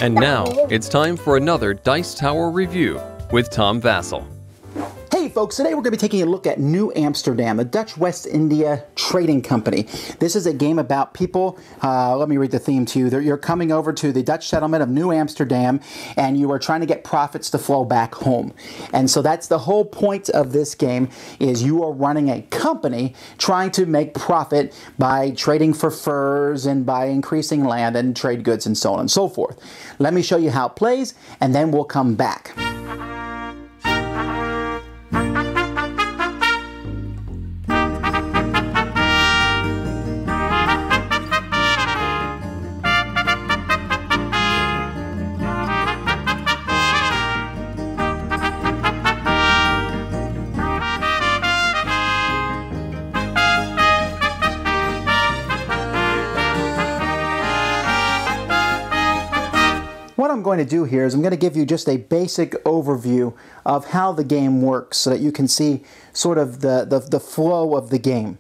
And now, it's time for another Dice Tower review with Tom Vasel. Hey folks, today we're going to be taking a look at New Amsterdam, a Dutch West India trading company. This is a game about people, let me read the theme to you. You're coming over to the Dutch settlement of New Amsterdam and you are trying to get profits to flow back home. And so that's the whole point of this game, is you are running a company trying to make profit by trading for furs and by increasing land and trade goods and so on and so forth. Let me show you how it plays and then we'll come back. What I'm going to do here is I'm going to give you just a basic overview of how the game works so that you can see sort of the flow of the game.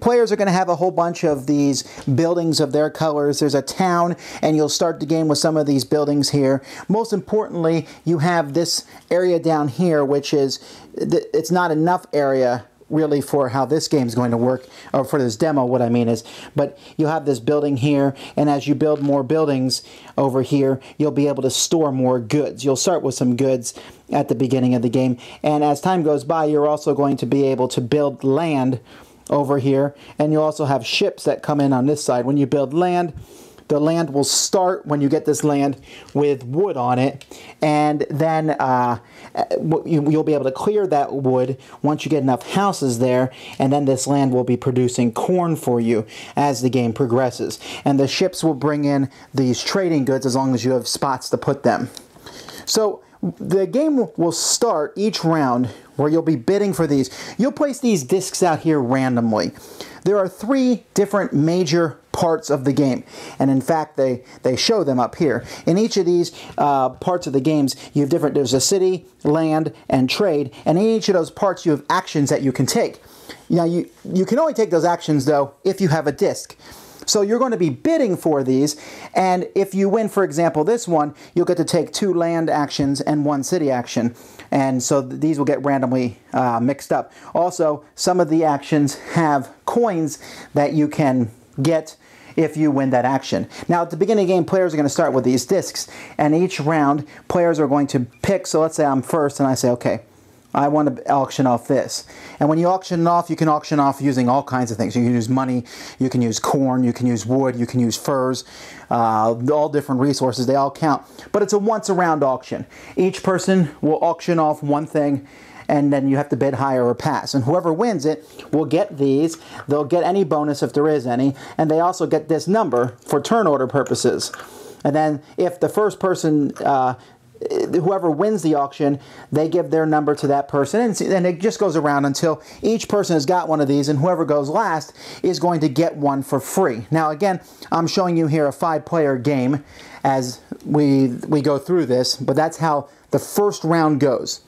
Players are going to have a whole bunch of these buildings of their colors. There's a town, and you'll start the game with some of these buildings here. Most importantly, you have this area down here, which is, it's not enough area really for how this game is going to work, or for this demo, what I mean is, but you have this building here, and as you build more buildings over here, you'll be able to store more goods. You'll start with some goods at the beginning of the game, and as time goes by, you're also going to be able to build land over here, and you'll also have ships that come in on this side. When you build land, the land will start, when you get this land, with wood on it, and then you'll be able to clear that wood once you get enough houses there, and then this land will be producing corn for you as the game progresses. And the ships will bring in these trading goods as long as you have spots to put them. So the game will start each round where you'll be bidding for these. You'll place these discs out here randomly. There are 3 different major parts of the game, and in fact they show them up here. In each of these parts of the games, you have there's a city, land, and trade, and in each of those parts you have actions that you can take. Now you can only take those actions though if you have a disc. So you're going to be bidding for these, and if you win, for example, this one, you'll get to take 2 land actions and 1 city action. And so these will get randomly mixed up. Also, some of the actions have coins that you can get if you win that action. Now, at the beginning of the game, players are going to start with these discs, and each round, players are going to pick. So let's say I'm first, and I say, okay, I want to auction off this. And when you auction off, you can auction off using all kinds of things. You can use money, you can use corn, you can use wood, you can use furs, all different resources. They all count. But it's a once-around auction. Each person will auction off one thing, and then you have to bid higher or pass. And whoever wins it will get these. They'll get any bonus if there is any, and they also get this number for turn order purposes. And then if the first person, whoever wins the auction, they give their number to that person, and it just goes around until each person has got one of these, and whoever goes last is going to get one for free. Now again, I'm showing you here a 5-player game as we go through this, but that's how the first round goes.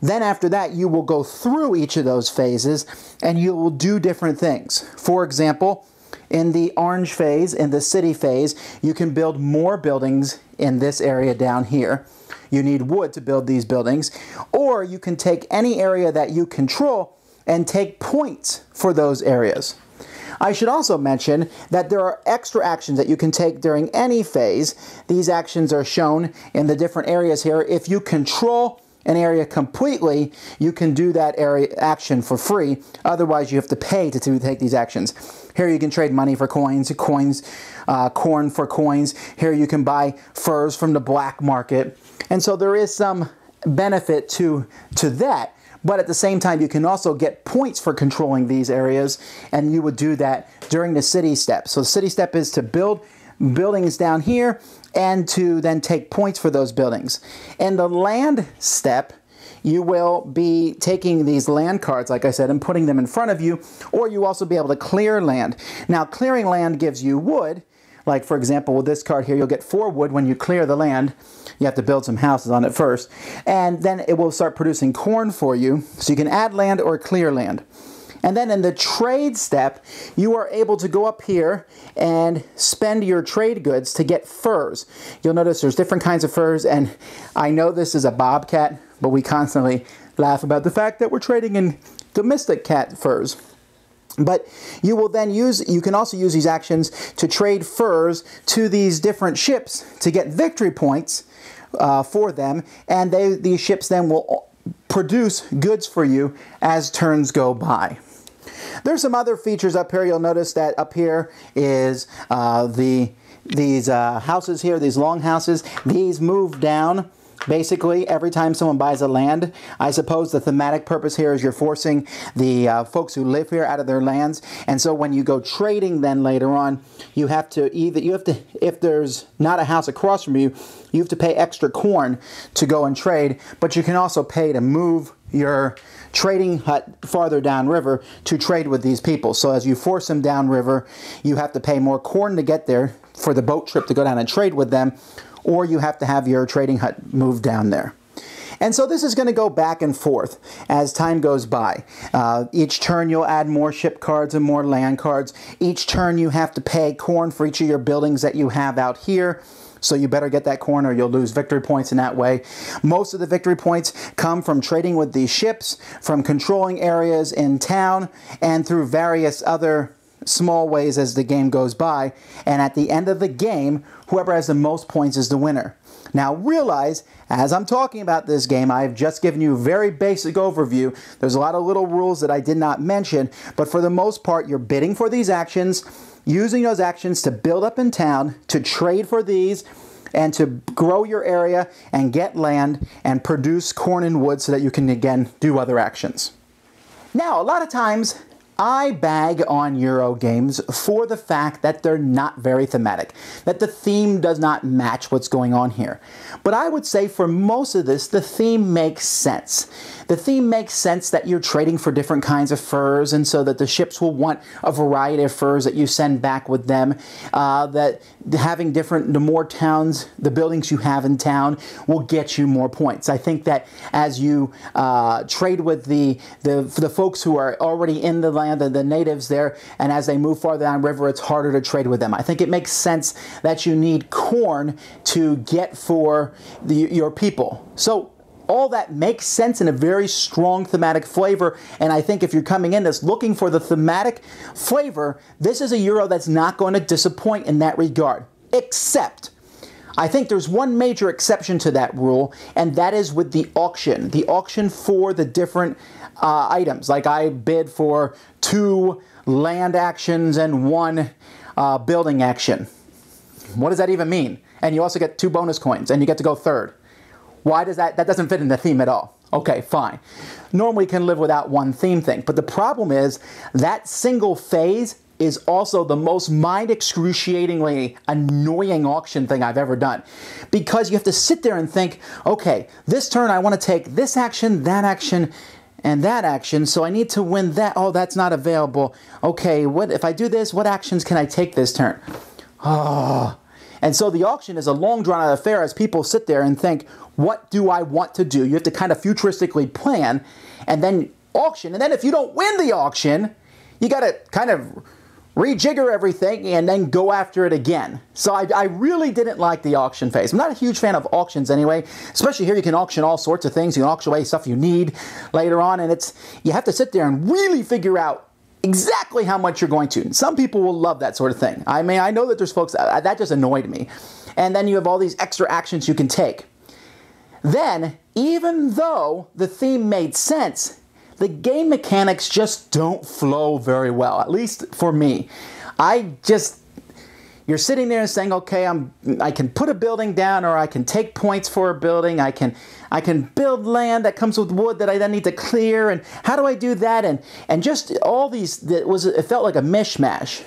Then after that, you will go through each of those phases, and you will do different things. For example, in the orange phase, in the city phase, you can build more buildings in this area down here. You need wood to build these buildings. Or you can take any area that you control and take points for those areas. I should also mention that there are extra actions that you can take during any phase. These actions are shown in the different areas here. If you control an area completely, you can do that area action for free. Otherwise, you have to pay to take these actions. Here you can trade money for coins, corn for coins. Here you can buy furs from the black market. And so there is some benefit to that. But at the same time, you can also get points for controlling these areas, and you would do that during the city step. So the city step is to build buildings down here and to then take points for those buildings. In the land step, you will be taking these land cards, like I said, and putting them in front of you, or you also be able to clear land. Now, clearing land gives you wood. Like, for example, with this card here, you'll get 4 wood when you clear the land. You have to build some houses on it first. And then it will start producing corn for you, so you can add land or clear land. And then in the trade step, you are able to go up here and spend your trade goods to get furs. You'll notice there's different kinds of furs, and I know this is a bobcat, but we constantly laugh about the fact that we're trading in domestic cat furs. But you will then you can also use these actions to trade furs to these different ships to get victory points for them, and these ships then will produce goods for you as turns go by. There's some other features up here. You'll notice that up here is these houses here, these long houses. These move down basically every time someone buys a land. I suppose the thematic purpose here is you're forcing the folks who live here out of their lands, and so when you go trading then later on, you have to if there's not a house across from you, you have to pay extra corn to go and trade, but you can also pay to move your trading hut farther downriver to trade with these people. So as you force them downriver, you have to pay more corn to get there for the boat trip to go down and trade with them, or you have to have your trading hut moved down there. And so this is going to go back and forth as time goes by. Each turn you'll add more ship cards and more land cards. Each turn you have to pay corn for each of your buildings that you have out here. So you better get that corn or you'll lose victory points in that way. Most of the victory points come from trading with these ships, from controlling areas in town, and through various other small ways as the game goes by. And at the end of the game, whoever has the most points is the winner. Now realize, as I'm talking about this game, I've just given you a very basic overview. There's a lot of little rules that I did not mention, but for the most part, you're bidding for these actions, using those actions to build up in town, to trade for these, and to grow your area and get land and produce corn and wood so that you can again do other actions. Now, a lot of times I bag on Euro games for the fact that they're not very thematic, that the theme does not match what's going on here. But I would say for most of this, the theme makes sense. The theme makes sense that you're trading for different kinds of furs, and so that the ships will want a variety of furs that you send back with them, that having the more towns, the buildings you have in town will get you more points. I think that as you trade with the folks who are already in the land, the natives there, and as they move farther downriver, it's harder to trade with them. I think it makes sense that you need corn to get for your people. So all that makes sense in a very strong thematic flavor, and I think if you're coming in this looking for the thematic flavor, this is a Euro that's not going to disappoint in that regard. Except, I think there's one major exception to that rule, and that is with the auction. The auction for the different items. Like I bid for 2 land actions and 1 building action. What does that even mean? And you also get 2 bonus coins, and you get to go third. Why does that doesn't fit in the theme at all? Okay, fine. Normally you can live without one theme thing, but the problem is that single phase is also the most mind-excruciatingly annoying auction thing I've ever done. Because you have to sit there and think, okay, this turn I want to take this action, and that action, so I need to win that. Oh, that's not available. Okay, what if I do this, what actions can I take this turn? Oh. And so the auction is a long drawn-out affair as people sit there and think, what do I want to do? You have to kind of futuristically plan and then auction. And then if you don't win the auction, you got to kind of rejigger everything and then go after it again. So I really didn't like the auction phase. I'm not a huge fan of auctions anyway, especially here you can auction all sorts of things. You can auction away stuff you need later on, and you have to sit there and really figure out exactly how much you're going to. And some people will love that sort of thing. I mean, I know that there's folks, that just annoyed me. And then you have all these extra actions you can take. Then, even though the theme made sense, the game mechanics just don't flow very well, at least for me. You're sitting there and saying, okay, I can put a building down, or I can take points for a building, I can build land that comes with wood that I then need to clear, and how do I do that? And just all these, it felt like a mishmash.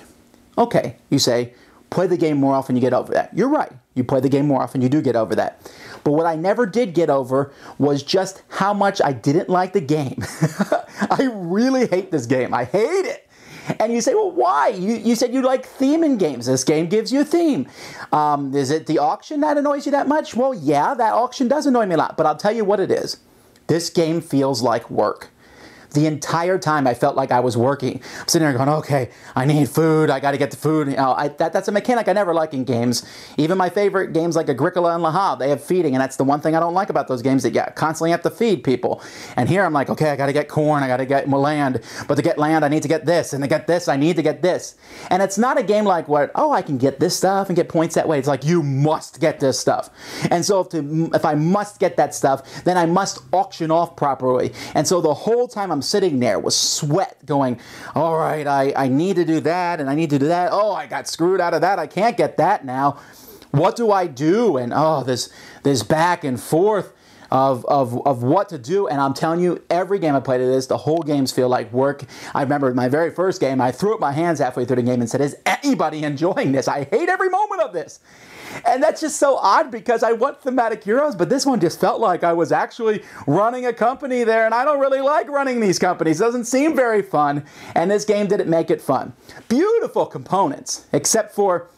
Okay, you say, play the game more often, you get over that. You're right, you play the game more often, you do get over that. But what I never did get over was just how much I didn't like the game. I really hate this game, I hate it. And you say, well, why? You said you like theme in games. This game gives you a theme. Is it the auction that annoys you that much? Well, yeah, that auction does annoy me a lot, but I'll tell you what it is. This game feels like work. The entire time I felt like I was working. I'm sitting there going, okay, I need food. I got to get the food. You know, that's a mechanic I never like in games. Even my favorite games like Agricola and Le Havre, they have feeding, and that's the one thing I don't like about those games, that you constantly have to feed people. And here I'm like, okay, I got to get corn. I got to get land. But to get land, I need to get this. And to get this, I need to get this. And it's not a game like what, oh, I can get this stuff and get points that way. It's like, you must get this stuff. And so if I must get that stuff, then I must auction off properly. And so the whole time I'm sitting there with sweat going, all right, I need to do that and I need to do that. Oh, I got screwed out of that. I can't get that now. What do I do? And oh, this back and forth of what to do. And I'm telling you, every game I played of this, the whole games feel like work. I remember my very first game, I threw up my hands halfway through the game and said, is anybody enjoying this? I hate every moment of this. And that's just so odd because I want thematic heroes, but this one just felt like I was actually running a company there, and I don't really like running these companies. It doesn't seem very fun, and this game didn't make it fun. Beautiful components, except for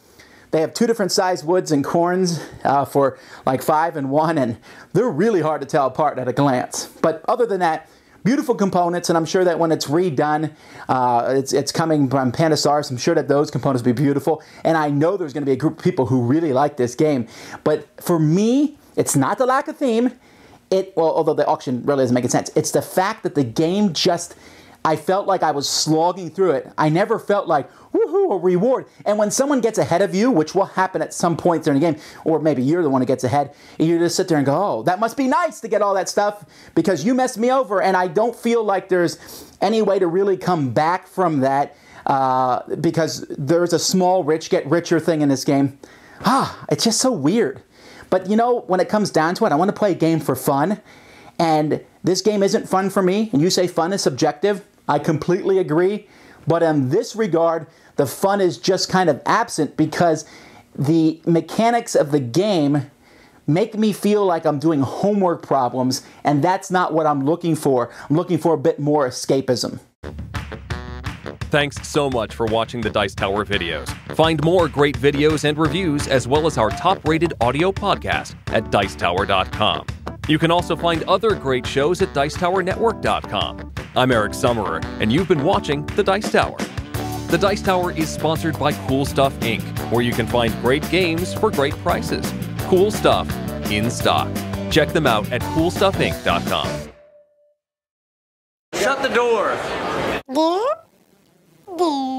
they have two different size woods and corns for like 5 and 1, and they're really hard to tell apart at a glance. But other than that, beautiful components, and I'm sure that when it's redone, it's coming from Pandasaurus. I'm sure that those components will be beautiful, and I know there's going to be a group of people who really like this game. But for me, it's not the lack of theme. Well, although the auction really doesn't make sense, it's the fact that the game just, I felt like I was slogging through it. I never felt like, woohoo, a reward. And when someone gets ahead of you, which will happen at some point during the game, or maybe you're the one who gets ahead, you just sit there and go, oh, that must be nice to get all that stuff because you messed me over. And I don't feel like there's any way to really come back from that because there's a small rich get richer thing in this game. It's just so weird. But you know, when it comes down to it, I want to play a game for fun. And this game isn't fun for me. And you say fun is subjective. I completely agree. But in this regard, the fun is just kind of absent because the mechanics of the game make me feel like I'm doing homework problems, and that's not what I'm looking for. I'm looking for a bit more escapism. Thanks so much for watching the Dice Tower videos. Find more great videos and reviews, as well as our top-rated audio podcast at Dicetower.com. You can also find other great shows at Dicetowernetwork.com. I'm Eric Summerer, and you've been watching The Dice Tower. The Dice Tower is sponsored by Cool Stuff Inc., where you can find great games for great prices. Cool stuff in stock. Check them out at CoolStuffInc.com. Shut the door! There?